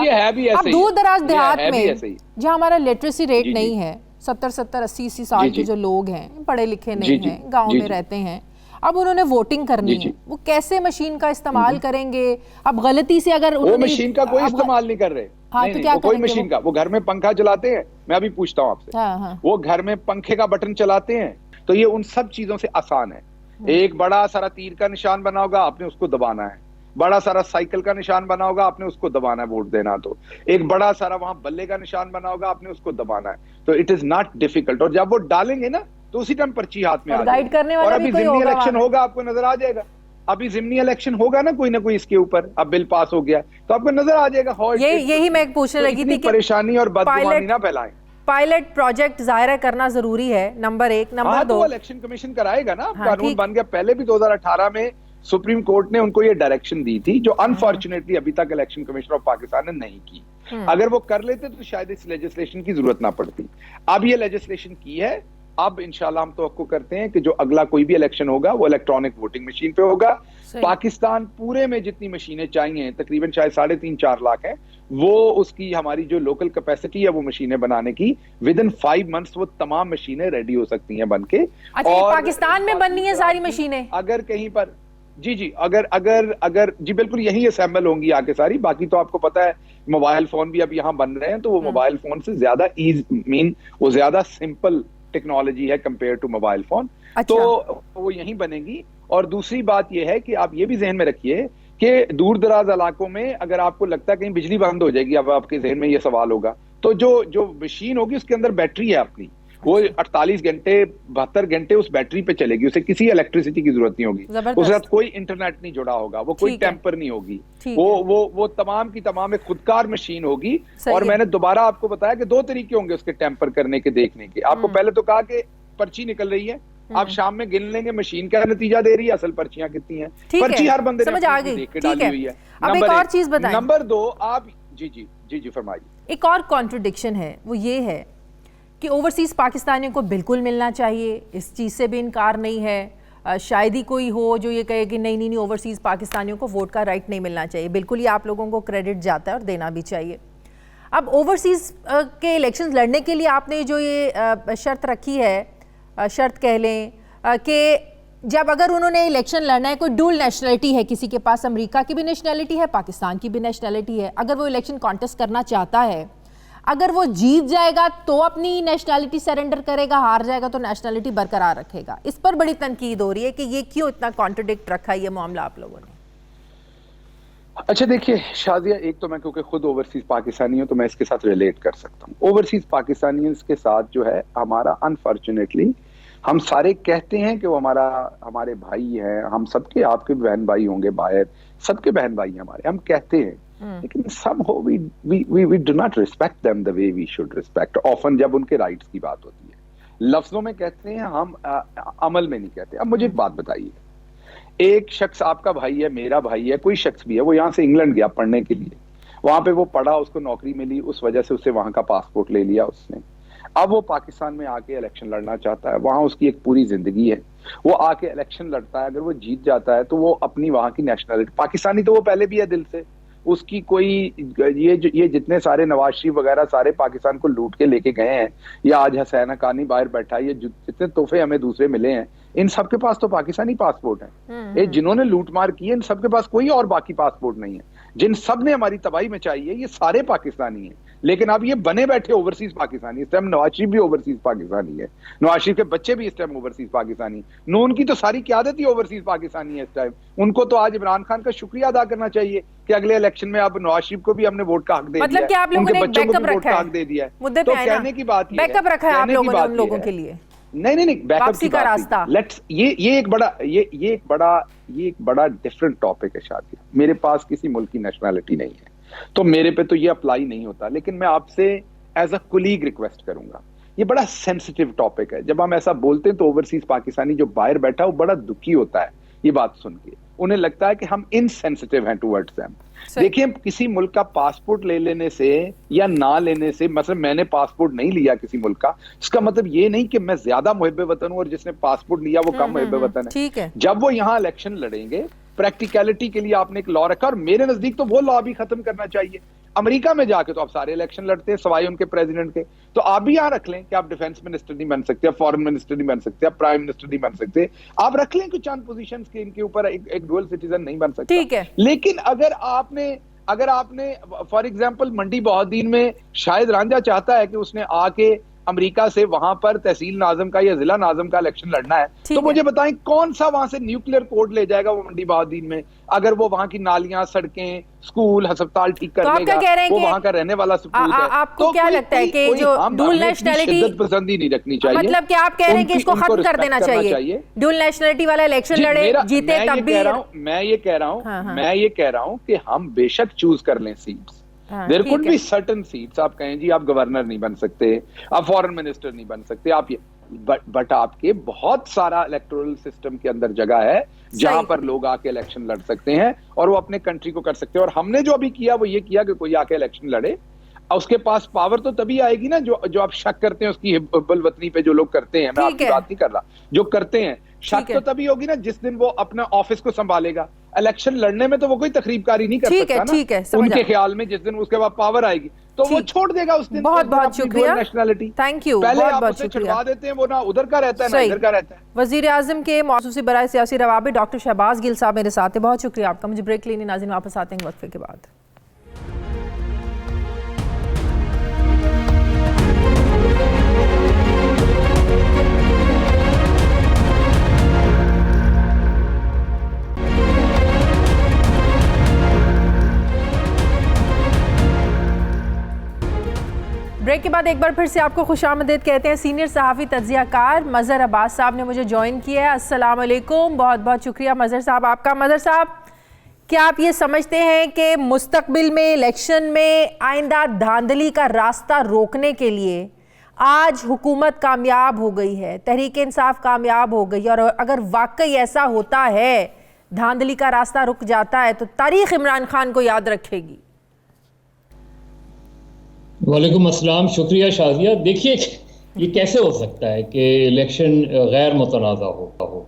अब दूर दराज देहात में जहाँ हमारा लिटरेसी रेट नहीं है, 70-80 साल के जो लोग हैं, पढ़े लिखे नहीं हैं, गाँव में रहते हैं, अब उन्होंने वोटिंग करनी है, वो कैसे मशीन का इस्तेमाल करेंगे? अब गलती से अगर वो मशीन का कोई इस्तेमाल नहीं कर रहे, हाँ, तो क्या कोई मशीन का, वो घर में पंखा चलाते हैं, मैं अभी पूछता हूँ आपसे, वो घर में पंखे का बटन चलाते हैं, तो ये उन सब चीजों से आसान है। एक बड़ा सारा तीर का निशान बना होगा, आपने उसको दबाना है, बड़ा सारा साइकिल का निशान बना होगा, आपने उसको दबाना है वोट देना, तो एक बड़ा सारा वहां बल्ले का निशान बना होगा, आपने उसको दबाना है, तो इट इज नॉट डिफिकल्ट। और जब वो डालेंगे ना तो उसी टाइम पर्ची हाथ में आ जाएगी। और अभी जिमनी इलेक्शन होगा, आपको नजर आ जाएगा, अभी जिमनी इलेक्शन होगा ना कोई ना कोई इसके ऊपर, अब बिल पास हो गया तो आपको नजर आ जाएगा। यही मैं पूछने लगी थी कि परेशानी और बदगुमानी ना फैलाएं। पायलट प्रोजेक्ट जाहिर करना जरूरी है, नंबर 1। नंबर 2, इलेक्शन कमीशन कराएगा ना, कानून बन गया। पहले भी 2018 में सुप्रीम कोर्ट ने उनको ये डायरेक्शन दी थी, जो अनफॉर्चुनेटली अभी तक इलेक्शन कमीशन ऑफ पाकिस्तान ने नहीं की। अगर वो कर लेते तो शायद इस लेजिस्लेशन की जरूरत ना पड़ती। अब ये लेजिस्लेशन की है, अब इंशाल्लाह हम तवक्को करते हैं कि जो अगला कोई भी इलेक्शन होगा वो इलेक्ट्रॉनिक वोटिंग मशीन पे होगा। पाकिस्तान पूरे में जितनी मशीनें चाहिए, तकरीबन शायद 3.5-4 लाख है, वो उसकी हमारी जो लोकल कैपेसिटी है वो मशीनें बनाने की, विद इन 5 मंथ्स वो तमाम मशीनें रेडी हो सकती हैं बनके। अच्छा, और पाकिस्तान में बननी है सारी मशीनें? अगर कहीं पर जी अगर जी बिल्कुल यही असेंबल होंगी आके सारी। बाकी तो आपको पता है मोबाइल फोन भी अब यहाँ बन रहे हैं, तो वो मोबाइल फोन से ज्यादा वो ज्यादा सिंपल टेक्नोलॉजी है कंपेयर टू मोबाइल फोन। तो वो यहीं बनेगी। और दूसरी बात यह है कि आप ये भी जहन में रखिए कि दूर दराज इलाकों में अगर आपको लगता है कहीं बिजली बंद हो जाएगी, अब आपके जहन में ये सवाल होगा, तो जो मशीन होगी उसके अंदर बैटरी है अपनी, वो 48 घंटे 72 घंटे उस बैटरी पे चलेगी, उसे किसी इलेक्ट्रिसिटी की जरूरत नहीं होगी, उसके साथ कोई इंटरनेट नहीं जुड़ा होगा, वो कोई टेम्पर नहीं होगी, वो तमाम की तमाम एक खुदकार मशीन होगी। और मैंने दोबारा आपको बताया कि 2 तरीके होंगे उसके टेम्पर करने के, देखने के। आपको पहले तो कहा कि पर्ची निकल रही है, आप शाम में गिन लेंगे मशीन क्या नतीजा दे रही है, असल पर्चियां कितनी है, पर्ची हर बंदे ने देख के डाली हुई है। अब एक और चीज बताएं। नंबर 2, आप जी फरमाइए। एक और कॉन्ट्रडिक्शन है, वो ये है कि ओवरसीज पाकिस्तानियों को बिल्कुल मिलना चाहिए, इस चीज़ से भी इनकार नहीं है। शायद ही कोई हो जो ये कहे कि नहीं ओवरसीज पाकिस्तानियों को वोट का राइट नहीं मिलना चाहिए। बिल्कुल ही आप लोगों को क्रेडिट जाता है और देना भी चाहिए। अब ओवरसीज के इलेक्शंस लड़ने के लिए आपने जो ये शर्त रखी है, शर्त कह लें कि जब अगर उन्होंने इलेक्शन लड़ना है, कोई डुअल नेशनलिटी है, किसी के पास अमेरिका की भी नेशनलिटी है, पाकिस्तान की भी नेशनलिटी है, अगर वो इलेक्शन कॉन्टेस्ट करना चाहता है, अगर वो जीत जाएगा तो अपनी नेशनलिटी सरेंडर करेगा, हार जाएगा तो नेशनलिटी बरकरार रखेगा। इस पर बड़ी तनकीद हो रही है कि ये क्यों इतना कॉन्ट्रडिक्ट रखा है ये मामला आप लोगों ने। अच्छा देखिए शादिया, एक तो मैं क्योंकि खुद ओवरसीज पाकिस्तानी हूं तो मैं इसके साथ रिलेट कर सकता हूँ। ओवरसीज पाकिस्तानियों के साथ जो है हमारा, अनफॉर्चुनेटली हम सारे कहते हैं कि वो हमारे भाई हैं, हम सबके, आपके बहन भाई होंगे बाहर, सबके बहन भाई हैं हमारे, हम कहते हैं, लेकिन somehow we do not respect them the way we should respect. Often जब उनके राइट्स की बात होती है, लफ्जों में कहते हैं हम, अमल में नहीं कहते। अब मुझे एक बात बताइए, एक शख्स आपका भाई है, मेरा भाई है, कोई शख्स भी है, वो यहाँ से इंग्लैंड गया पढ़ने के लिए, वहां पे वो पढ़ा, उसको नौकरी मिली, उस वजह से उसे वहां का पासपोर्ट ले लिया उसने। अब वो पाकिस्तान में आके इलेक्शन लड़ना चाहता है, वहां उसकी एक पूरी जिंदगी है, वो आके इलेक्शन लड़ता है, अगर वो जीत जाता है तो वो अपनी वहां की नेशनलिटी, पाकिस्तानी तो वो पहले भी है दिल से, उसकी कोई ये जितने सारे नवाज शरीफ वगैरह सारे पाकिस्तान को लूट के लेके गए हैं, या आज हसैन हकानी बाहर बैठा है, ये जितने तोहफे हमें दूसरे मिले हैं, इन सबके पास तो पाकिस्तानी पासपोर्ट है। ये जिन्होंने लूट मार की है, इन सबके पास कोई और बाकी पासपोर्ट नहीं है। जिन सब ने हमारी तबाही मचाई है, ये सारे पाकिस्तानी हैं, लेकिन अब ये बने बैठे ओवरसीज पाकिस्तानी, इस टाइम नवाज शरीफ भी ओवरसीज पाकिस्तानी है, नवाज शरीफ के बच्चे भी इस टाइम ओवरसीज पाकिस्तानी, नून की तो सारी क़यादत ही ओवरसीज पाकिस्तानी है इस टाइम। उनको तो आज इमरान खान का शुक्रिया अदा करना चाहिए कि अगले इलेक्शन में अब नवाज शरीफ को भी हमने वोट का हक दे मतलब कि आप लोगों ने बैकअप रखा है, दे दिया है। मुद्दे पे आए ना, कहने की बात ये बैकअप रखा है आप लोगों ने उन लोगों के लिए। नहीं, बैकअप वापसी का रास्ता। लेट्स ये एक बड़ा डिफरेंट टॉपिक है शादी। मेरे पास किसी मुल्क की नेशनैलिटी नहीं है तो मेरे पे तो ये अप्लाई नहीं होता, लेकिन मैं आपसे एज अ कुलीग रिक्वेस्ट करूंगा, ये बड़ा सेंसिटिव टॉपिक है। जब हम ऐसा बोलते हैं तो ओवरसीज पाकिस्तानी जो बाहर बैठा है वो बड़ा दुखी होता है ये बात सुन के, उन्हें लगता है कि हम इनसेंसिटिव हैं टुवर्ड्स देम। देखिए, किसी मुल्क का पासपोर्ट ले लेने से या ना लेने से, मतलब मैंने पासपोर्ट नहीं लिया किसी मुल्क का, इसका मतलब ये नहीं कि मैं ज्यादा मुहिब्बे वतन हूं और जिसने पासपोर्ट लिया वो कम मुहिब्बे वतन है। ठीक है, जब वो यहाँ इलेक्शन लड़ेंगे, प्रैक्टिकलिटी के लिए आपने एक लॉ रखा और मेरे नजदीक तो वो लॉ भी खत्म करना चाहिए। अमेरिका में जाके तो आप सारे इलेक्शन लड़ते हैं सिवाय उनके प्रेसिडेंट के, तो आप भी यहाँ रख लें कि आप डिफेंस मिनिस्टर नहीं बन सकते, आप फॉरेन मिनिस्टर नहीं बन सकते, आप प्राइम मिनिस्टर नहीं बन सकते, आप रख लें कुछ चंद पोजीशंस के इनके ऊपर एक डुअल सिटीजन नहीं बन सकता। ठीक है, लेकिन अगर आपने फॉर एग्जाम्पल मंडी बहाउद्दीन में शायद रांझा चाहता है कि उसने आके अमेरिका से वहां पर तहसील नाज़म का या जिला नाज़म का इलेक्शन लड़ना है, तो मुझे बताएं कौन सा वहां से न्यूक्लियर कोड ले जाएगा वो मंडी बहाउद्दीन में, अगर वो वहां की नालियां, सड़कें, स्कूल, अस्पताल ठीक कर लेगा, वो वहां का रहने वाला सपूत है। आपको क्या लगता है कि जो डुअल नेशनैलिटी पसंदी नहीं रखनी चाहिए, मतलब कि आप कह रहे हैं कि इसको खत्म कर देना चाहिए, डुअल नेशनैलिटी वाला इलेक्शन लड़े जीते तब भी। मैं ये कह रहा हूं कि हम बेशक चूज कर लें seats, there could be certain seats, आप कहें जी आप गवर्नर नहीं बन सकते, आप फॉरेन मिनिस्टर नहीं बन सकते, आप ये बट आपके बहुत सारा इलेक्टोरल सिस्टम के अंदर जगह है जहां पर लोग आके इलेक्शन लड़ सकते हैं और वो अपने कंट्री को कर सकते हैं। और हमने जो अभी किया वो ये किया कि कोई आके इलेक्शन लड़े, उसके पास पावर तो तभी आएगी ना जो आप शक करते हैं उसकी हिब्बुल वतनी पे, जो लोग करते हैं, मैं आपकी बात नहीं कर रहा, जो करते हैं शक तो तभी होगी ना जिस दिन वो अपना ऑफिस को संभालेगा। इलेक्शन लड़ने में तो वो कोई तकरीबकारी नहीं कर सकता ना, ठीक है, उनके ख्याल में जिस दिन उसके बाद पावर आएगी तो वो छोड़ देगा उस दिन। बहुत बहुत शुक्रिया, नेशनलिटी, थैंक यू, पहले आप बहुत उसे छुड़वा देते हैं, वो ना उधर का रहता है ना इधर का रहता है। वजीर आजम के मौसूसी बराए सियासी रवाबित डॉक्टर शहबाज गिल साहब मेरे साथ हैं, बहुत शुक्रिया आपका। मुझे ब्रेक लेने नाज़रीन वापस आते हैं वक्फे के बाद। ब्रेक के बाद एक बार फिर से आपको खुशामदीद कहते हैं। सीनियर सहाफ़ी तज्ज़ियाकार मज़हर अब्बास साहब ने मुझे ज्वाइन किया है। अस्सलाम वालेकुम, बहुत बहुत शुक्रिया मज़हर साहब आपका। मज़हर साहब, क्या आप ये समझते हैं कि मुस्तकबिल में इलेक्शन में आइंदा धांधली का रास्ता रोकने के लिए आज हुकूमत कामयाब हो गई है, तहरीक इंसाफ कामयाब हो गई, और अगर वाकई ऐसा होता है, धांधली का रास्ता रुक जाता है, तो तारीख इमरान खान को याद रखेगी? वालेकुम अस्सलाम, शुक्रिया शाजिया। देखिए, ये कैसे हो सकता है कि इलेक्शन गैर मुतनाज़ा हो?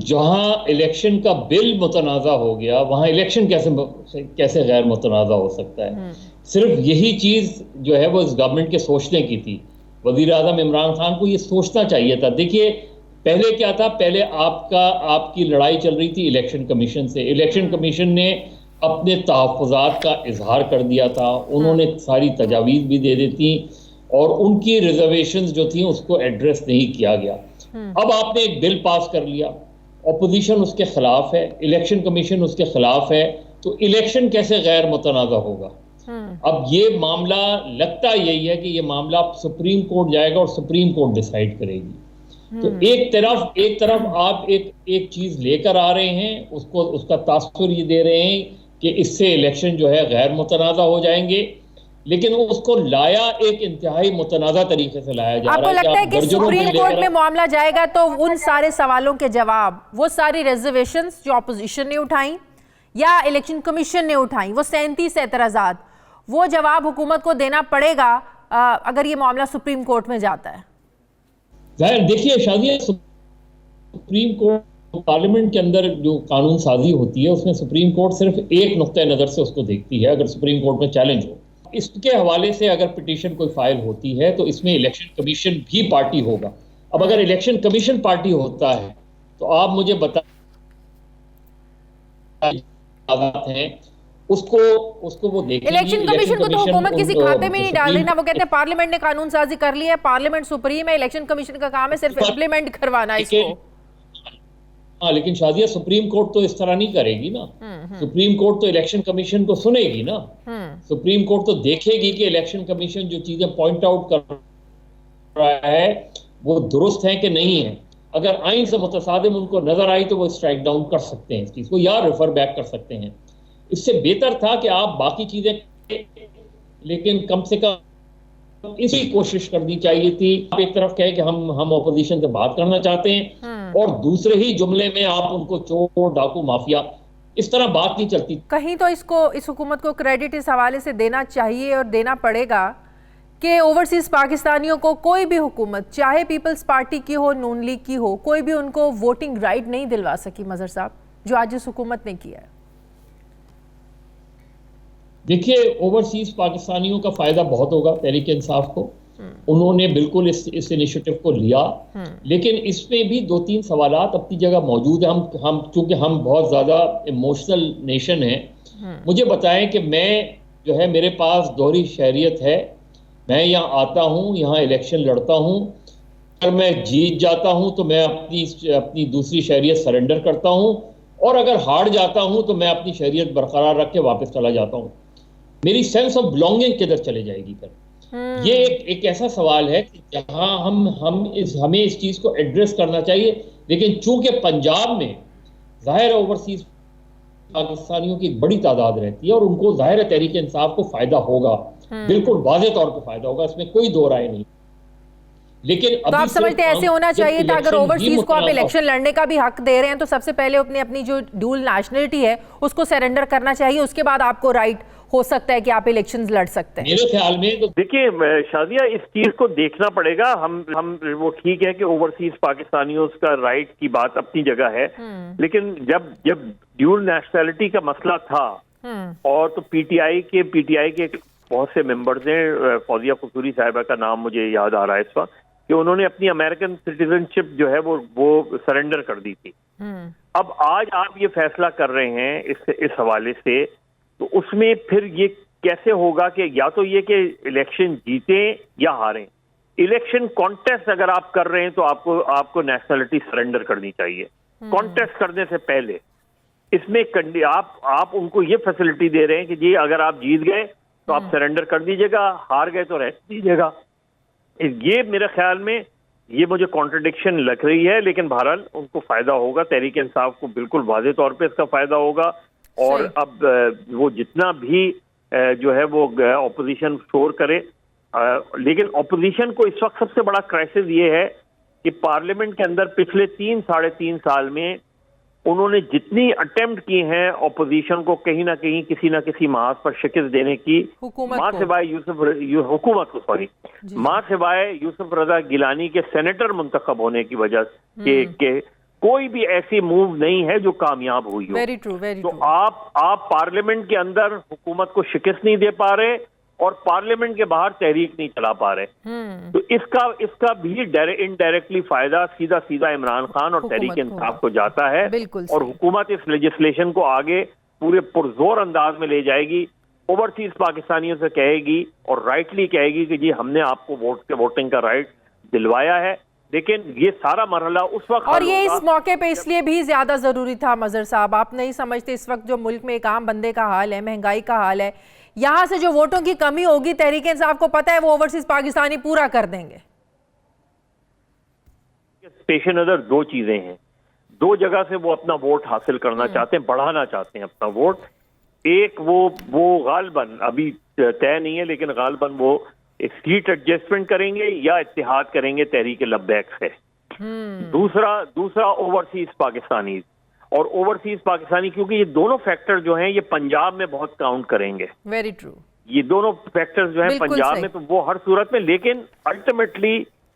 जहाँ इलेक्शन का बिल मुतनाज़ा हो गया वहाँ इलेक्शन कैसे गैर मुतनाज़ा हो सकता है? सिर्फ यही चीज़ जो है वो इस गवर्नमेंट के सोचने की थी। वज़ीर आज़म इमरान खान को ये सोचना चाहिए था। देखिए, पहले क्या था, पहले आपकी लड़ाई चल रही थी इलेक्शन कमीशन से। इलेक्शन कमीशन ने अपने तहफ़्फ़ुज़ात का इजहार कर दिया था, उन्होंने सारी तजावीज़ भी दे दी थी और उनकी रिजर्वेशंस जो थी उसको एड्रेस नहीं किया गया। अब आपने एक बिल पास कर लिया, अपोजिशन उसके खिलाफ है, इलेक्शन कमीशन उसके खिलाफ है, तो इलेक्शन कैसे गैर मुतनाज़ा होगा? अब ये मामला लगता यही है कि ये मामला सुप्रीम कोर्ट जाएगा और सुप्रीम कोर्ट डिसाइड करेगी। तो एक तरफ आप एक चीज लेकर आ रहे हैं, उसका तासुर ये दे रहे हैं कि इससे इलेक्शन जो है गैर मुतनाज़ा हो जाएंगे, लेकिन उसको लाया एक इंतहाई मुतनाज़ा तरीके से लाया जा रहा है। आपको लगता है कि सुप्रीम कोर्ट में मामला जाएगा तो उन सारे सवालों के जवाब, वो सारी रिजर्वेशंस जो अपोजिशन ने उठाई या इलेक्शन कमीशन ने उठाई, वो 37 एतराज़ात, वो जवाब हुकूमत को देना पड़ेगा अगर ये मामला सुप्रीम कोर्ट में जाता है? जाहिर, देखिए शादिया, सुप्रीम कोर्ट पार्लियामेंट के अंदर जो कानून साजी होती है उसमें सुप्रीम कोर्ट सिर्फ एक नुक्ते नज़र से उसको देखती है। अगर सुप्रीम कोर्ट में चैलेंज हो, इसके हवाले से अगर पिटीशन कोई फाइल होती है तो इसमें इलेक्शन कमीशन भी पार्टी होगा। अब अगर इलेक्शन कमीशन पार्टी होता है तो आप मुझे बताएं हैं उसको वो देखेंगे। इलेक्शन कमीशन को तो हुकूमत किसी खाते में नहीं डाल रही ना, वो कहते हैं पार्लियामेंट ने कानून साजी कर ली है, पार्लियामेंट सुप्रीम है, इलेक्शन कमीशन का काम है सिर्फ इम्प्लीमेंट करवाना इसको। हाँ, लेकिन शाजिया सुप्रीम कोर्ट तो इस तरह नहीं करेगी ना। सुप्रीम कोर्ट तो इलेक्शन कमीशन को सुनेगी ना। सुप्रीम कोर्ट तो देखेगी कि इलेक्शन कमीशन जो चीजें पॉइंट आउट कर रहा है वो दुरुस्त है कि नहीं है। अगर आइन से मुतसादिम उनको नजर आई तो वो स्ट्राइक डाउन कर सकते हैं इस चीज को, या रेफर बैक कर सकते हैं। इससे बेहतर था कि आप बाकी चीजें, लेकिन कम से कम इसी कोशिश करनी चाहिए थी। आप एक तरफ कहे कि हम ऑपोजिशन से बात करना चाहते हैं और दूसरे ही जुमले में आप उनको चोर डाकू माफिया, इस तरह बात नहीं चलती। कहीं तो इस हुकूमत को क्रेडिट इस हवाले से देना चाहिए और देना पड़ेगा कि ओवरसीज पाकिस्तानियों को कोई भी हुकूमत, चाहे पीपल्स पार्टी की हो, नून लीग की हो, कोई भी उनको वोटिंग राइट नहीं दिलवा सकी मजहर साहब, जो आज इस हुकूमत ने किया है। देखिए, ओवरसीज पाकिस्तानियों का फायदा बहुत होगा तहरीक इंसाफ को। उन्होंने बिल्कुल इस इनिशिएटिव को लिया, लेकिन इसमें भी 2-3 सवालात अपनी जगह मौजूद है। हम चूंकि हम बहुत ज्यादा इमोशनल नेशन हैं, मुझे बताएं कि मैं जो है, मेरे पास दोहरी शहरियत है। मैं यहाँ आता हूँ, यहाँ इलेक्शन लड़ता हूँ, अगर मैं जीत जाता हूँ तो मैं अपनी दूसरी शहरियत सरेंडर करता हूँ, और अगर हार जाता हूँ तो मैं अपनी शहरियत बरकरार रख के वापस चला जाता हूँ। मेरी सेंस ऑफ बिलोंगिंग किधर चले जाएगी फिर? ये एक ऐसा सवाल है कि जहां हमें इस चीज को एड्रेस करना चाहिए। लेकिन चूंकि पंजाब में जाहिर ओवरसीज पाकिस्तानियों की एक बड़ी तादाद रहती है और उनको जाहिर तहरीक इंसाफ को फायदा होगा, बिल्कुल वाज़ेह तौर पर फायदा होगा, इसमें कोई दो राय नहीं। लेकिन तो आप समझते हैं ऐसे होना चाहिए था, अगर ओवरसीज को आप इलेक्शन लड़ने का भी हक दे रहे हैं तो सबसे पहले अपनी जो डुअल नेशनलिटी है उसको सरेंडर करना चाहिए, उसके बाद आपको राइट हो सकता है कि आप इलेक्शंस लड़ सकते हैं। मेरे ख्याल में तो देखिए शाजिया, इस चीज को देखना पड़ेगा। हम वो ठीक है कि ओवरसीज पाकिस्तानियों का राइट की बात अपनी जगह है, लेकिन जब ड्यूल नेशनलिटी का मसला था और तो पीटीआई के बहुत से मेंबर्स हैं, फौजिया कसूरी साहिबा का नाम मुझे याद आ रहा है इस वक्त, कि उन्होंने अपनी अमेरिकन सिटीजनशिप जो है वो सरेंडर कर दी थी। अब आज आप ये फैसला कर रहे हैं इस हवाले से, तो उसमें फिर ये कैसे होगा कि या तो ये कि इलेक्शन जीते या हारें। इलेक्शन कॉन्टेस्ट अगर आप कर रहे हैं तो आपको नेशनलिटी सरेंडर करनी चाहिए कॉन्टेस्ट करने से पहले। इसमें आप उनको ये फैसिलिटी दे रहे हैं कि जी अगर आप जीत गए तो आप सरेंडर कर दीजिएगा, हार गए तो रेस्ट दीजिएगा। ये मेरे ख्याल में ये मुझे कॉन्ट्रडिक्शन लग रही है, लेकिन बहरहाल उनको फायदा होगा, तहरीक इंसाफ को बिल्कुल वाज़ेह तौर पे इसका फायदा होगा। और अब वो जितना भी जो है वो ऑपोजिशन शोर करे, लेकिन ऑपोजिशन को इस वक्त सबसे बड़ा क्राइसिस ये है कि पार्लियामेंट के अंदर पिछले 3-3.5 साल में उन्होंने जितनी अटेम्प्ट की हैं ऑपोजिशन को कहीं ना कहीं किसी ना किसी महाज पर शिकस्त देने की, मां सिवाय यूसुफ रजा गिलानी के सेनेटर मुंतखब होने की वजह के कोई भी ऐसी मूव नहीं है जो कामयाब हुई हो। Very true. तो आप पार्लियामेंट के अंदर हुकूमत को शिकस्त नहीं दे पा रहे और पार्लियामेंट के बाहर तहरीक नहीं चला पा रहे, तो इसका भी इनडायरेक्टली फायदा सीधा इमरान खान और तहरीक इंसाफ को जाता है। और हुकूमत इस लेजिस्लेशन को आगे पूरे पुरजोर अंदाज में ले जाएगी, ओवरसीज पाकिस्तानियों से कहेगी और राइटली कहेगी कि जी हमने आपको वोटिंग का राइट दिलवाया है। लेकिन ये सारा मरहला उस वक्त, और ये इस मौके पे इसलिए भी ज्यादा जरूरी था मजहर साहब, आप नहीं समझते इस वक्त जो मुल्क में एक आम बंदे का हाल है, महंगाई का हाल है, यहां से जो वोटों की कमी होगी तहरीक इंसाफ को पता है वो ओवरसीज पाकिस्तानी पूरा कर देंगे। पेश नजर दो चीजें हैं, दो जगह से वो अपना वोट हासिल करना चाहते हैं, बढ़ाना चाहते हैं अपना वोट। एक वो गालबन अभी तय नहीं है, लेकिन गालबन वो एक सीट एडजस्टमेंट करेंगे या इत्तेहाद करेंगे तहरीक लब्बैक से। दूसरा ओवरसीज पाकिस्तानी, और ओवरसीज पाकिस्तानी क्योंकि ये दोनों फैक्टर जो हैं ये पंजाब में बहुत काउंट करेंगे। Very true. ये दोनों फैक्टर्स जो हैं पंजाब में, तो वो हर सूरत में, लेकिन अल्टीमेटली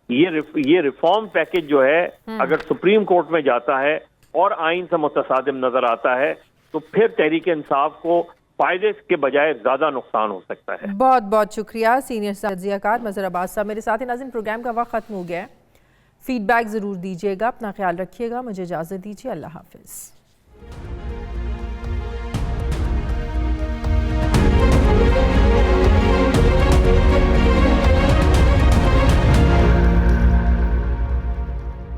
ये रिफॉर्म पैकेज जो है अगर सुप्रीम कोर्ट में जाता है और आइन से मुतसादिम नजर आता है तो फिर तहरीक इंसाफ को फायदे के बजाय ज्यादा नुकसान हो सकता है। बहुत बहुत शुक्रिया सीनियर तज्जियाकार मजहर अब्बास साहब। मेरे साथ ही नाज़रीन, प्रोग्राम का वक्त खत्म हो गया है। फीडबैक जरूर दीजिएगा, अपना ख्याल रखिएगा, मुझे इजाजत दीजिए, अल्लाह हाफिज।